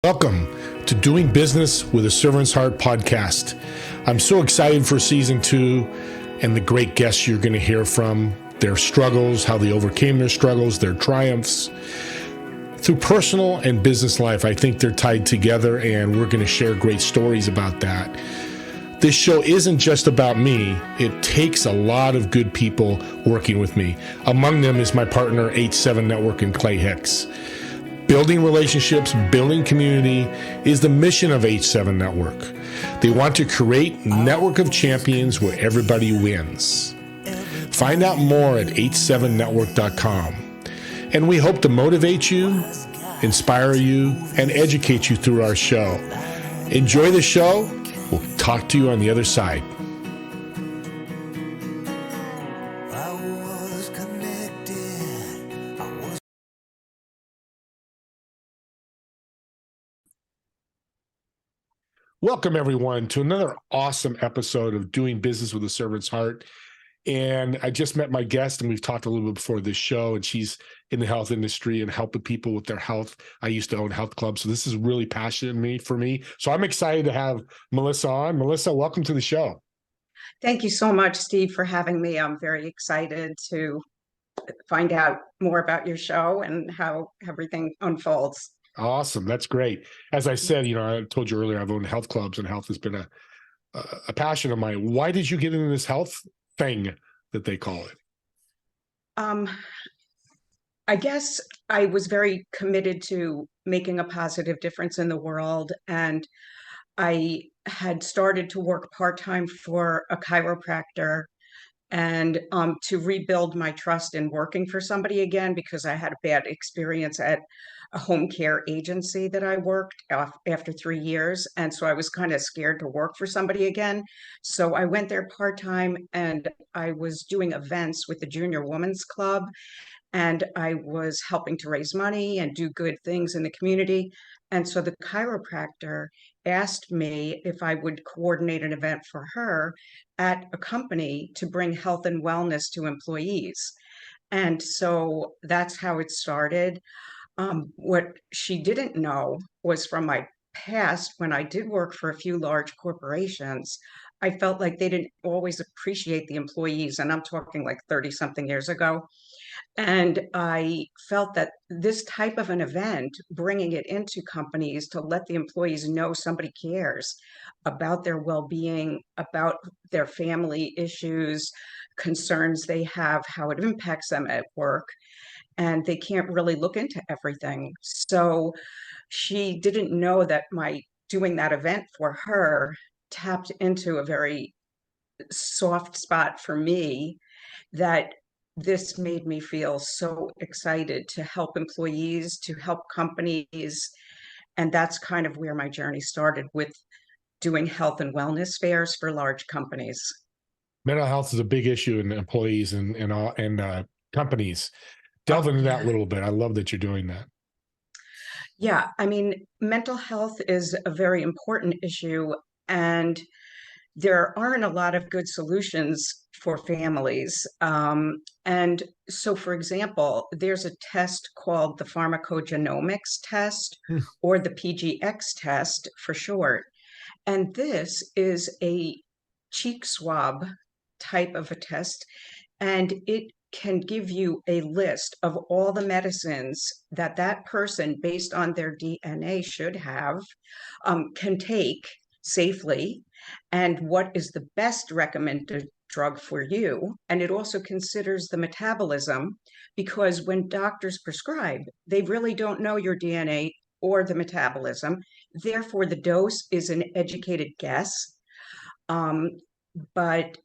Welcome to Doing Business with a Servant's Heart podcast. I'm so excited for season 2 and the great guests you're going to hear from, their struggles, how they overcame their struggles, their triumphs. Through personal and business life, I think they're tied together, and we're going to share great stories about that. This show isn't just about me. It takes a lot of good people working with me. Among them is my partner, H7 Network, and Clay Hicks. Building relationships, building community is the mission of H7 Network. They want to create a network of champions where everybody wins. Find out more at h7network.com. And we hope to motivate you, inspire you, and educate you through our show. Enjoy the show. We'll talk to you on the other side. Welcome, everyone, to another awesome episode of Doing Business with a Servant's Heart. And I just met my guest, and we've talked a little bit before this show, and she's in the health industry and helping people with their health. I used to own health clubs, so this is really passionate for me. So I'm excited to have Melissa on. Melissa, welcome to the show. Thank you so much, Steve, for having me. I'm very excited to find out more about your show and how everything unfolds. Awesome. That's great. As I said, I told you earlier, I've owned health clubs, and health has been a passion of mine. Why did you get into this health thing that they call it? I guess I was very committed to making a positive difference in the world, and I had started to work part-time for a chiropractor and to rebuild my trust in working for somebody again, because I had a bad experience at a home care agency that I worked after 3 years. And so I was kind of scared to work for somebody again. So I went there part-time, and I was doing events with the Junior Women's Club, and I was helping to raise money and do good things in the community. And so the chiropractor asked me if I would coordinate an event for her at a company to bring health and wellness to employees. And so that's how it started. What she didn't know was, from my past, when I did work for a few large corporations, I felt like they didn't always appreciate the employees. And I'm talking like 30 something years ago. And I felt that this type of an event, bringing it into companies to let the employees know somebody cares about their well-being, about their family issues, concerns they have, how it impacts them at work, and they can't really look into everything. So she didn't know that my doing that event for her tapped into a very soft spot for me, that this made me feel so excited to help employees, to help companies. And that's kind of where my journey started, with doing health and wellness fairs for large companies. Mental health is a big issue in employees and companies. Delve into that a little bit. I love that you're doing that. Yeah, I mean, mental health is a very important issue, and there aren't a lot of good solutions for families. And so, for example, there's a test called the Pharmacogenomics test, or the PGX test for short. And this is a cheek swab type of a test, and it can give you a list of all the medicines that that person, based on their DNA, should have, can take safely, and what is the best recommended drug for you. And it also considers the metabolism, because when doctors prescribe, they really don't know your DNA or the metabolism. Therefore, the dose is an educated guess. But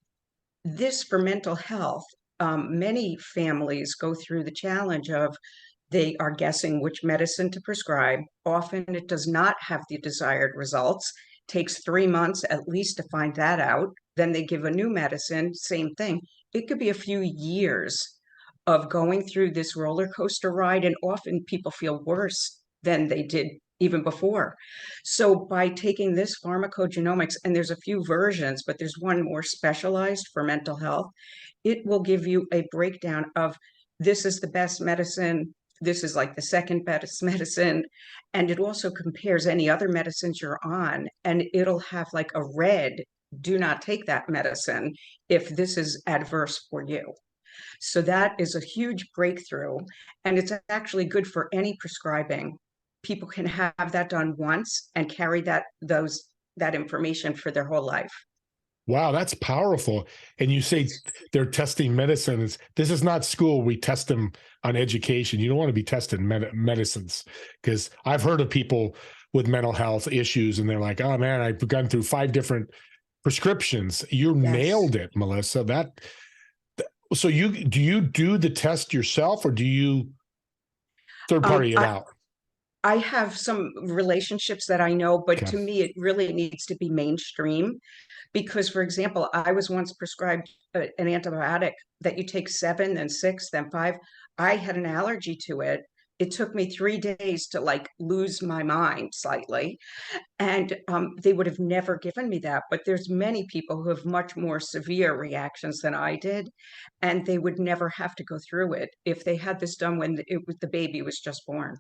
this, for mental health, many families go through the challenge of, they are guessing which medicine to prescribe. Often it does not have the desired results. Takes 3 months at least to find that out. Then they give a new medicine, same thing. It could be a few years of going through this roller coaster ride, and often people feel worse than they did even before. So by taking this pharmacogenomics, and there's a few versions, but there's one more specialized for mental health, it will give you a breakdown of, this is the best medicine this is like the second best medicine. And it also compares any other medicines you're on, and it'll have like a red, do not take that medicine if this is adverse for you. So that is a huge breakthrough. And it's actually good for any prescribing. People can have that done once and carry that information for their whole life. Wow, that's powerful. And you say they're testing medicines. This is not school. We test them on education. You don't want to be testing medicines, because I've heard of people with mental health issues and they're like, oh man, I've gone through 5 different prescriptions. You nailed it, Melissa. So do you do the test yourself, or do you third party it out? I have some relationships that I know, but to me, it really needs to be mainstream. Because, for example, I was once prescribed an antibiotic that you take 7, then 6, then 5. I had an allergy to it. It took me 3 days to like lose my mind slightly. And they would have never given me that. But there's many people who have much more severe reactions than I did, and they would never have to go through it if they had this done when the baby was just born.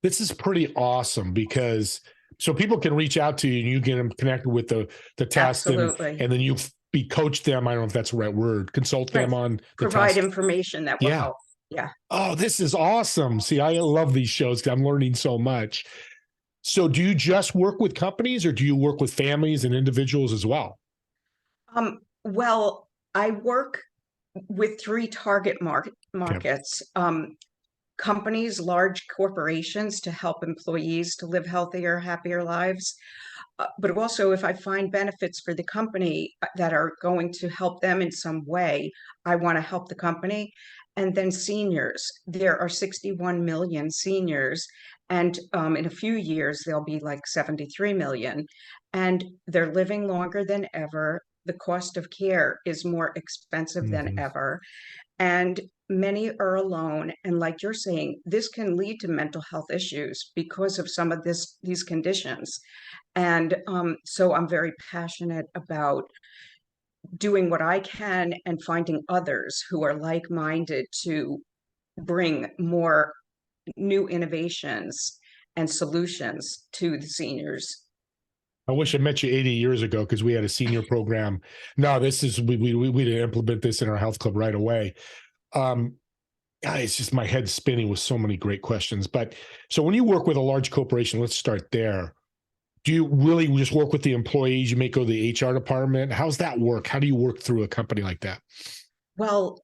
This is pretty awesome, because so people can reach out to you and you get them connected with the test, and then you coach them. I don't know if that's the right word. Consult them on the provide test. Information that will help. Yeah. Oh, this is awesome. See, I love these shows because I'm learning so much. So do you just work with companies, or do you work with families and individuals as well? Well, I work with 3 target markets. Companies, large corporations, to help employees to live healthier, happier lives. But also, if I find benefits for the company that are going to help them in some way, I want to help the company. And then seniors. There are 61 million seniors, and in a few years, there'll be like 73 million. And they're living longer than ever. The cost of care is more expensive than ever. And many are alone. And like you're saying, this can lead to mental health issues because of some of these conditions. And so I'm very passionate about doing what I can and finding others who are like-minded to bring more new innovations and solutions to the seniors. I wish I met you 80 years ago, because we had a senior program. No, this is we didn't implement this in our health club right away. It's just my head's spinning with so many great questions. But so when you work with a large corporation, let's start there. Do you really just work with the employees? You may go to the HR department. How's that work? How do you work through a company like that? Well,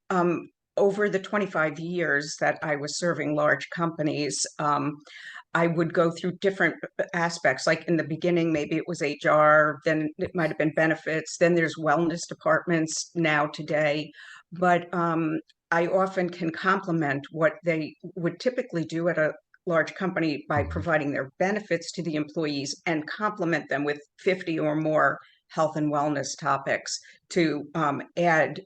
over the 25 years that I was serving large companies, I would go through different aspects. Like in the beginning, maybe it was HR, then it might have been benefits, then there's wellness departments now today. But I often can complement what they would typically do at a large company by providing their benefits to the employees and complement them with 50 or more health and wellness topics to add,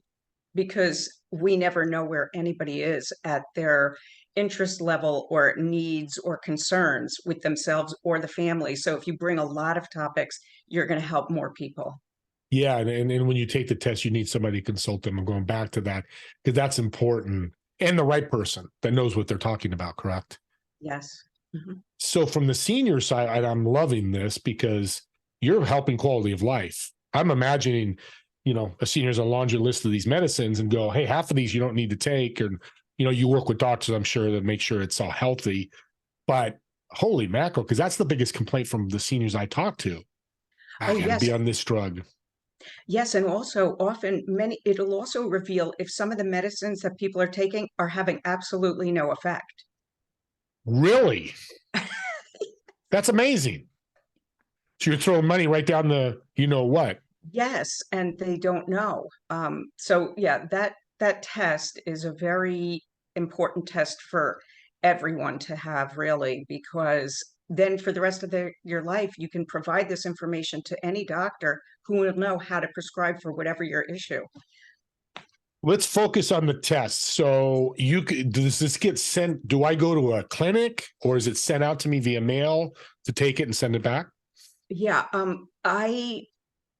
because we never know where anybody is at their interest level or needs or concerns with themselves or the family. So if you bring a lot of topics, you're going to help more people. Yeah, and when you take the test, you need somebody to consult them. I'm going back to that, because that's important, and the right person that knows what they're talking about, correct? Yes. So from the senior side, I'm loving this because you're helping quality of life. I'm imagining, a senior's a laundry list of these medicines and go, hey, half of these you don't need to take. And, you work with doctors, I'm sure, that make sure it's all healthy. But holy mackerel, because that's the biggest complaint from the seniors I talk to. I gotta be on this drug. Yes, and also often it'll also reveal if some of the medicines that people are taking are having absolutely no effect. Really? That's amazing. So you're throwing money right down the what. Yes, and they don't know. So yeah, that test is a very important test for everyone to have, really, because then for the rest of your life, you can provide this information to any doctor who will know how to prescribe for whatever your issue. Let's focus on the test. So does this get sent? Do I go to a clinic, or is it sent out to me via mail to take it and send it back? Yeah,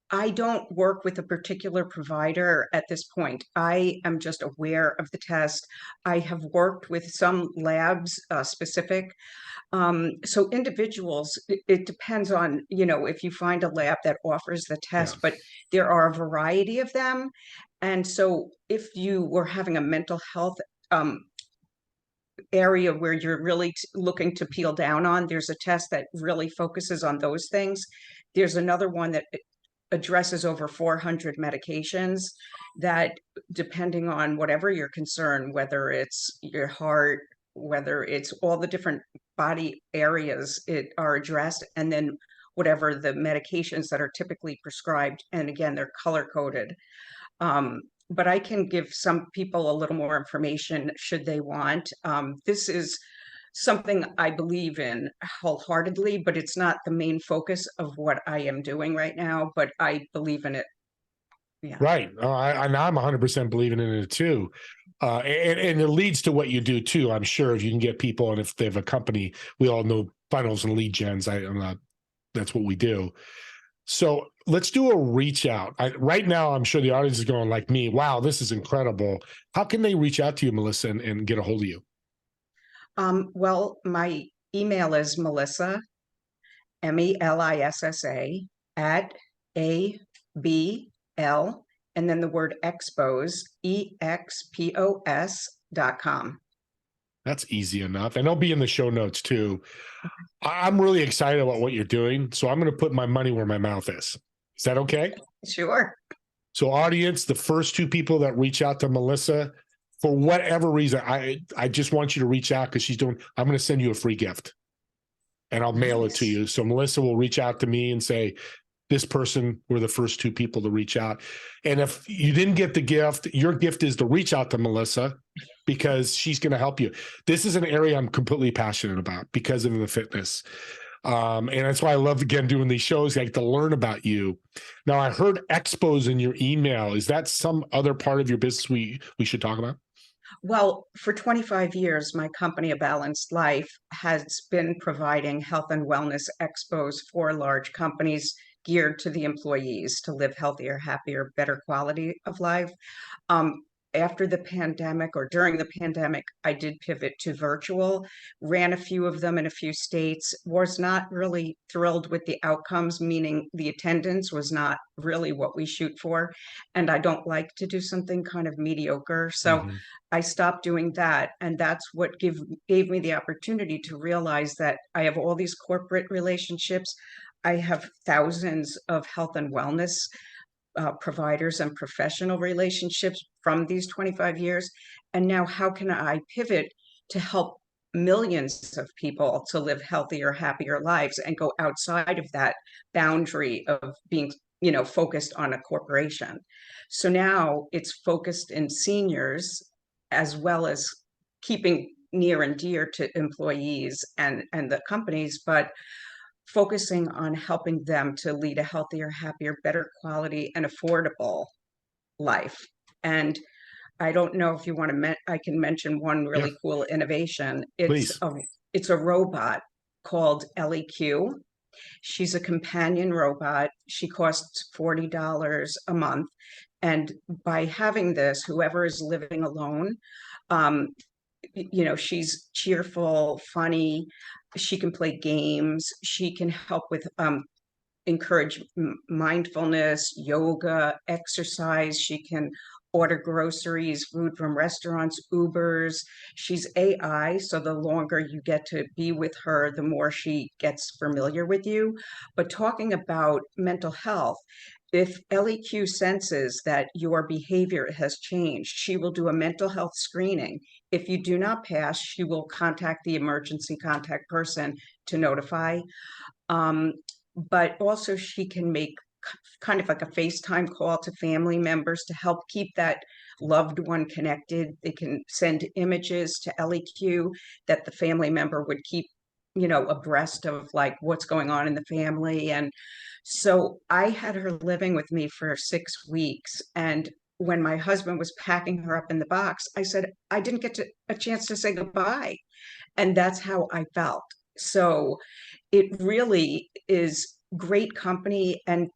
I don't work with a particular provider at this point. I am just aware of the test. I have worked with some labs specific. So individuals, it depends on, if you find a lab that offers the Yeah. test, but there are a variety of them. And so if you were having a mental health um, area where you're really looking to peel down on, there's a test that really focuses on those things. There's another one that addresses over 400 medications that, depending on whatever your concern, whether it's your heart, whether it's all the different body areas, it are addressed, and then whatever the medications that are typically prescribed, and again, they're color coded. But I can give some people a little more information should they want. This is something I believe in wholeheartedly, but it's not the main focus of what I am doing right now, but I believe in it. Yeah. Right. And I'm 100% believing in it too. And it leads to what you do too. I'm sure if you can get people, and if they have a company, we all know funnels and lead gens. I'm not, that's what we do. So let's do a reach out. Right now, I'm sure the audience is going like me, wow, this is incredible. How can they reach out to you, Melissa, and get a hold of you? Well, my email is Melissa, Melissa, at ABL, and then the word expos, EXPOS.com. That's easy enough. And it'll be in the show notes too. I'm really excited about what you're doing. So I'm going to put my money where my mouth is. Is that okay? Sure. So audience, the first two people that reach out to Melissa, for whatever reason, I just want you to reach out because I'm going to send you a free gift and I'll mail it to Nice. you. So Melissa will reach out to me and say, this person were the first two people to reach out. And if you didn't get the gift, your gift is to reach out to Melissa because she's going to help you. This is an area I'm completely passionate about because of the fitness. And that's why I love, again, doing these shows. I get to learn about you. Now, I heard expos in your email. Is that some other part of your business we should talk about? Well, for 25 years, my company, A Balanced Life, has been providing health and wellness expos for large companies geared to the employees to live healthier, happier, better quality of life. Um, After the pandemic or during the pandemic, I did pivot to virtual, ran a few of them in a few states, was not really thrilled with the outcomes, meaning the attendance was not really what we shoot for. And I don't like to do something kind of mediocre. So Mm-hmm. I stopped doing that. And that's what gave me the opportunity to realize that I have all these corporate relationships. I have thousands of health and wellness providers and professional relationships from these 25 years. And now, how can I pivot to help millions of people to live healthier, happier lives and go outside of that boundary of being, focused on a corporation? So now it's focused in seniors as well as keeping near and dear to employees and the companies, but focusing on helping them to lead a healthier, happier, better quality and affordable life. And I don't know if you want to, I can mention one Yeah, really cool innovation. please. It's a robot called LEQ. She's a companion robot. She costs $40 a month. And by having this, whoever is living alone, um, she's cheerful, funny. She can play games. She can help with encourage mindfulness, yoga, exercise. She can order groceries, food from restaurants, Ubers. She's AI, so the longer you get to be with her, the more she gets familiar with you. But talking about mental health, if LEQ senses that your behavior has changed, she will do a mental health screening. If you do not pass, she will contact the emergency contact person to notify. Um, but also she can make kind of like a FaceTime call to family members to help keep that loved one connected. They can send images to LEQ that the family member would keep, abreast of like what's going on in the family. And so I had her living with me for 6 weeks. And when my husband was packing her up in the box, I said, I didn't get a chance to say goodbye. And that's how I felt. So it really is great company. And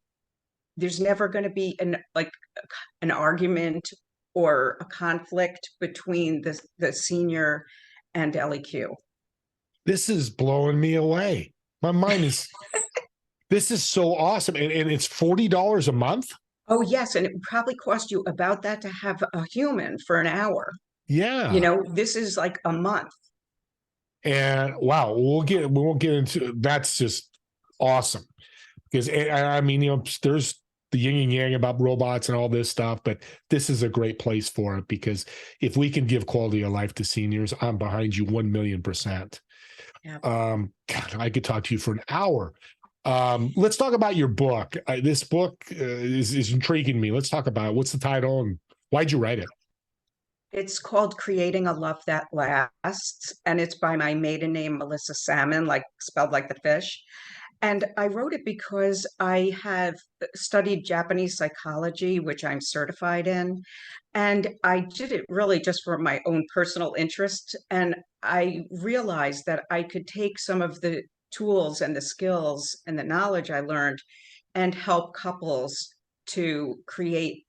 there's never going to be an argument or a conflict between the senior and LEQ. This is blowing me away. My mind is, this is so awesome. And it's $40 a month? Oh, yes. And it would probably cost you about that to have a human for an hour. Yeah. This is like a month. And wow, we won't get into, that's just awesome. Because I mean, there's the yin and yang about robots and all this stuff, but this is a great place for it, because if we can give quality of life to seniors, I'm behind you 1,000,000%. Yeah. God, I could talk to you for an hour. Let's talk about your book. This book is intriguing me. Let's talk about it. What's the title and why'd you write it? It's called Creating a Love That Lasts, and it's by my maiden name, Melissa Salmon, like spelled like the fish. And I wrote it because I have studied Japanese psychology, which I'm certified in. And I did it really just for my own personal interest. And I realized that I could take some of the tools and the skills and the knowledge I learned and help couples to create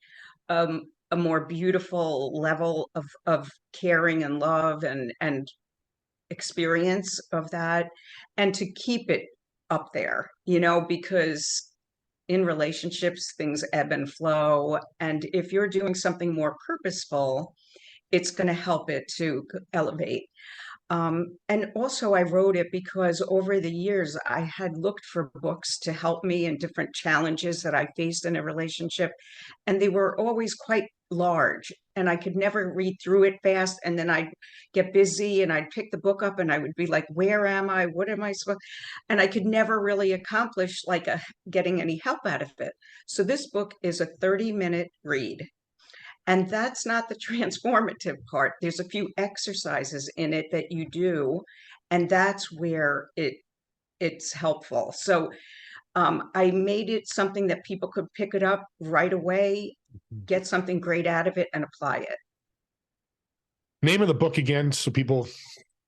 a more beautiful level of caring and love and experience of that, and to keep it up there, because in relationships, things ebb and flow. And if you're doing something more purposeful, it's going to help it to elevate. And also, I wrote it because over the years, I had looked for books to help me in different challenges that I faced in a relationship, and they were always quite large, and I could never read through it fast. And then I'd get busy and I'd pick the book up and I would be like, where am I? What am I supposed? And I could never really accomplish getting any help out of it. So this book is a 30-minute read. And that's not the transformative part. There's a few exercises in it that you do, and that's where it's helpful. So I made it something that people could pick it up right away, get something great out of it, and apply it. Name of the book again, so people.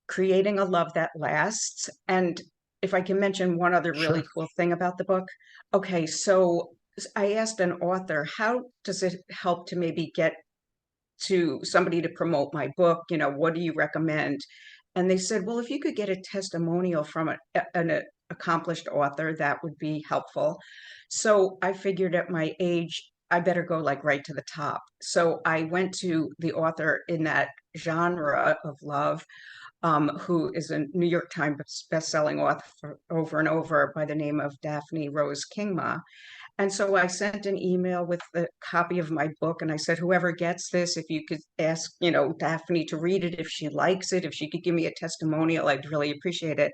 Creating a Love That Lasts. And if I can mention one other really cool thing about the book. Okay, so I asked an author, how does it help to maybe get to somebody to promote my book? What do you recommend? And they said, well, if you could get a testimonial from an accomplished author, that would be helpful. So I figured at my age, I better go right to the top. So I went to the author in that genre of love, who is a New York Times bestselling author over and over, by the name of Daphne Rose Kingma. And so I sent an email with the copy of my book, and I said, whoever gets this, if you could ask, Daphne to read it, if she likes it, if she could give me a testimonial, I'd really appreciate it.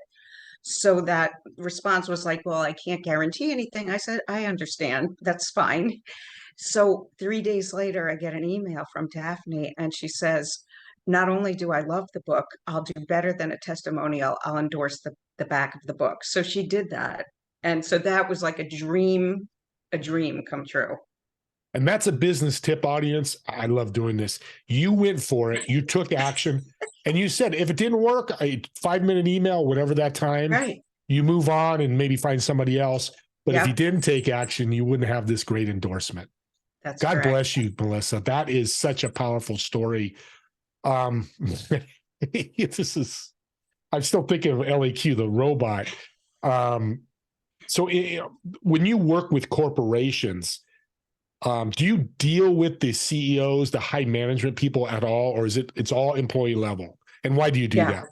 So that response was like, well, I can't guarantee anything. I said, I understand. That's fine. So 3 days later, I get an email from Daphne, and she says, not only do I love the book, I'll do better than a testimonial. I'll endorse the back of the book. So she did that. And so that was like a dream come true. And that's a business tip, audience. I love doing this. You went for it. You took action. And you said, if it didn't work, a 5-minute email, whatever that time, right, you move on and maybe find somebody else. But yep, if you didn't take action, you wouldn't have this great endorsement. That's God correct. bless you, Melissa. That is such a powerful story. This is, I'm still thinking of LAQ, the robot. So when you work with corporations, do you deal with the CEOs, the high management people at all, or it's all employee level? And why do you do that?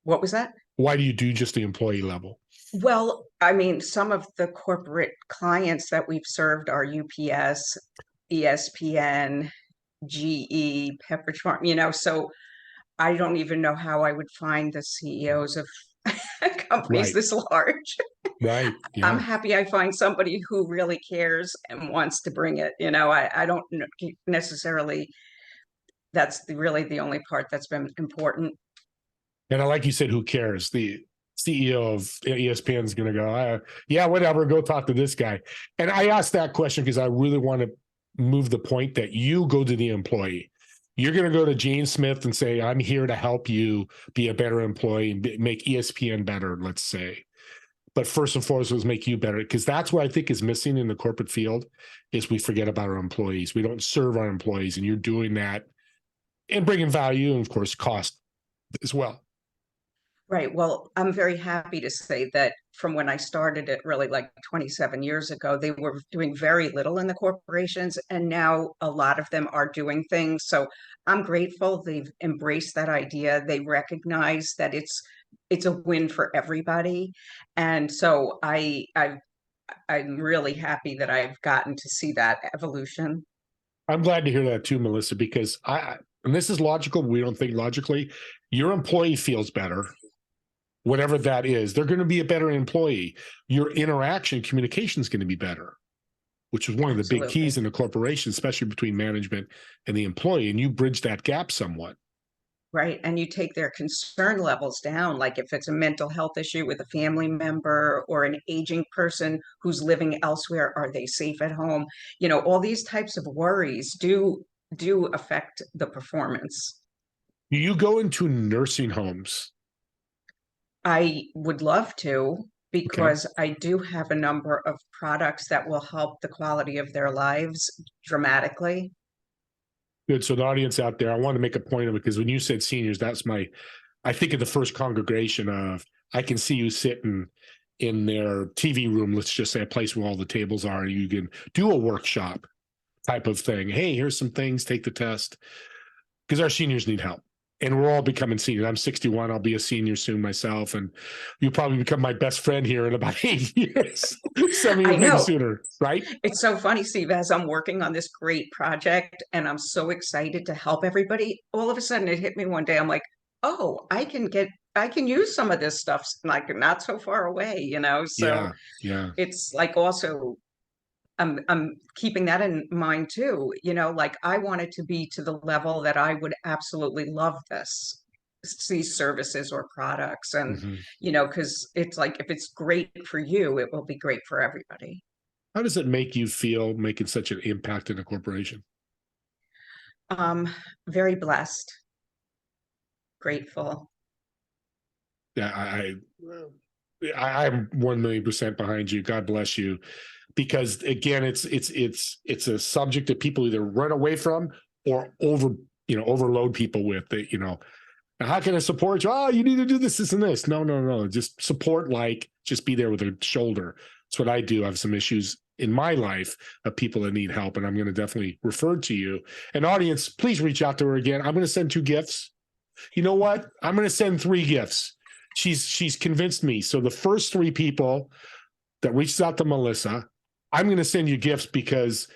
What was that? Why do you do just the employee level? Well, I mean, some of the corporate clients that we've served are UPS, ESPN, GE, Pepperidge Farm, so I don't even know how I would find the CEOs of companies this large. Right. Yeah. I'm happy I find somebody who really cares and wants to bring it. I don't necessarily, that's really the only part that's been important. And like you said, who cares? The CEO of ESPN is going to go, yeah, whatever, go talk to this guy. And I asked that question because I really want to move the point that you go to the employee. You're going to go to Jane Smith and say, I'm here to help you be a better employee and make ESPN better, let's say. but first and foremost was make you better, because that's what I think is missing in the corporate field is we forget about our employees. We don't serve our employees, and you're doing that and bringing value and of course cost as well. Right. Well, I'm very happy to say that from when I started it, really like 27 years ago, they were doing very little in the corporations, and now a lot of them are doing things. So I'm grateful they've embraced that idea. They recognize that it's a win for everybody, and so I'm really happy that I've gotten to see that evolution. I'm glad to hear that too, Melissa, because and this is logical, we don't think logically, your employee feels better, whatever that is. They're going to be a better employee. Your interaction, communication is going to be better, which is one of the big keys Absolutely. in a corporation, especially between management and the employee. And you bridge that gap somewhat. Right. And you take their concern levels down, like if it's a mental health issue with a family member or an aging person who's living elsewhere, are they safe at home? All these types of worries do affect the performance. You go into nursing homes. I would love to, Okay. because I do have a number of products that will help the quality of their lives dramatically. Good. So the audience out there, I want to make a point of it, because when you said seniors, I think of the first congregation of, I can see you sitting in their TV room, let's just say a place where all the tables are, and you can do a workshop type of thing. Hey, here's some things, take the test, because our seniors need help. And we're all becoming seniors. I'm 61. I'll be a senior soon myself. And you'll probably become my best friend here in about 8 years, 7 years, I maybe know. sooner, right? It's so funny, Steve, as I'm working on this great project and I'm so excited to help everybody, all of a sudden it hit me one day. I'm like, oh, I can use some of this stuff like not so far away. So Yeah. Yeah. it's like also I'm keeping that in mind too, like I want it to be to the level that I would absolutely love these services or products. And, Hmm. because it's like if it's great for you, it will be great for everybody. How does it make you feel making such an impact in a corporation? Um, Very blessed, grateful. Yeah, I'm 1 million% behind you. God bless you, because again, it's a subject that people either run away from or overload people with. That how can I support you? Oh, you need to do this, this, and this. No, no, no. Just support, like just be there with a shoulder. That's what I do. I have some issues in my life of people that need help, and I'm going to definitely refer to you. And audience, please reach out to her again. I'm going to send 2 gifts. You know what? I'm going to send 3 gifts. She's convinced me. So the first 3 people that reaches out to Melissa, I'm going to send you gifts, because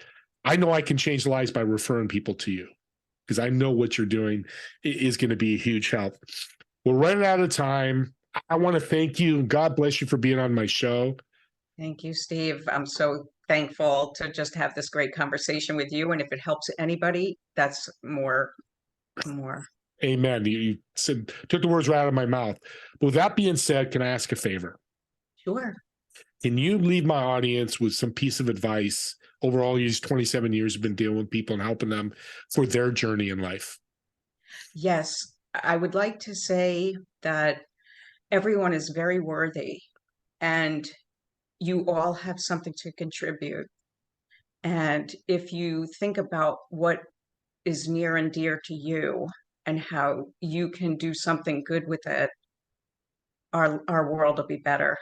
I know I can change lives by referring people to you, because I know what you're doing is going to be a huge help. We're running out of time. I want to thank you, and God bless you for being on my show. Thank you, Steve. I'm so thankful to just have this great conversation with you. And if it helps anybody, that's more. Amen. You said, took the words right out of my mouth. But with that being said, can I ask a favor? Sure. Can you leave my audience with some piece of advice over all these 27 years of been dealing with people and helping them for their journey in life? Yes, I would like to say that everyone is very worthy and you all have something to contribute. And if you think about what is near and dear to you and how you can do something good with it, our world will be better.